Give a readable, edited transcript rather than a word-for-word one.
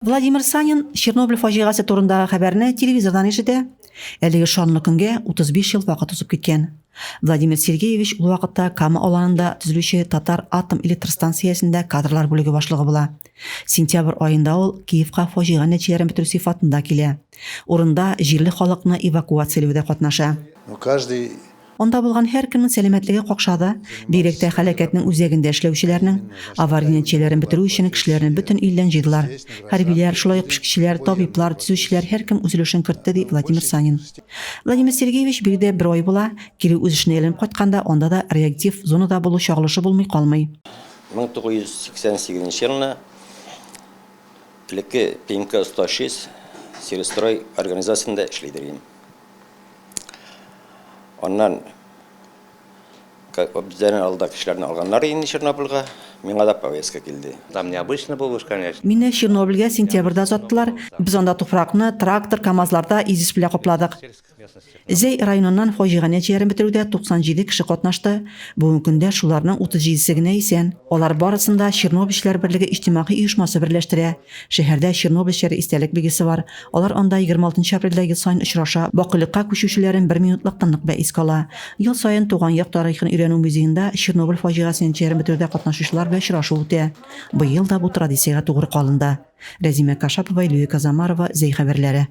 Владимир Санин Чернобыль фажигасы турындагы хәбәрне телевизордан ишетә. Әлеге шанлы көнгә 35 ел вакыт узып киткән. Владимир Сергеевич ул вакытта Кама аланында төзелүче Татар атом электр станциясендә кадрлар бүлеге башлыгы була. Сентябрь айында ул Киевка фаҗига нәтиҗәләрен бетерү сыйфатында килә. Урында җирле халыкны эвакуацияләүдә катнаша. Онда булган һәр кемнең сәламәтлеге какшады, бигрәк һәлакәтнең үзәгендә эшләүчеләрнең авария нәтиҗәләрен бетерү өчен кешеләрне бөтен илдән җыйдылар. Хәрбиләр, шулай ук пешкечеләр, табиблар, төзүчеләр һәр кем үз өлешен кертте, ди Владимир Санин. Владимир Сергеевич бирдә бер ай була, кире үз эшенә әйләнеп кайтканда, онда да реактив зонада булу чагылышы булмый калмый. 1988 елны элекке ПМК 106 Сельстрой организациясында эшләйдем. Ondan bizden aldık kişilerini alganlar indi Чернобыльга, миңа да повестка килде. Там необычно было, конечно. Мине Чернобыльгә сентябрьдә озаттылар. Без анда туфракны трактор, КАМАЗларда изис белән капладык. Зәй районыннан фаҗига нәтиҗәләрен бетерүдә 97 кеше катнашты. Бүгенге көндә шуларның 37-се генә исән. Алар барысында Чернобыльчеләр берлеге иҗтимагый оешмасы берләштерә. Шәһәрдә Чернобыльчеләр истәлек билгесе бар. Алар анда 26 апрельдә ел саен очраша. Бакылыкка күчүчеләрен 1 минутлык тынлык белән искә ала. Ел саен туган як тарихын өйрәнү музеенда Чернобыль фаҗигасын нәтиҗәләрен бетерүдә катнашучылар белән очрашу үтә. Быел да бу традициягә тугры калынды. Рәзимә Кашапова, Илюя Казамарова, Зәй хәбәрләре.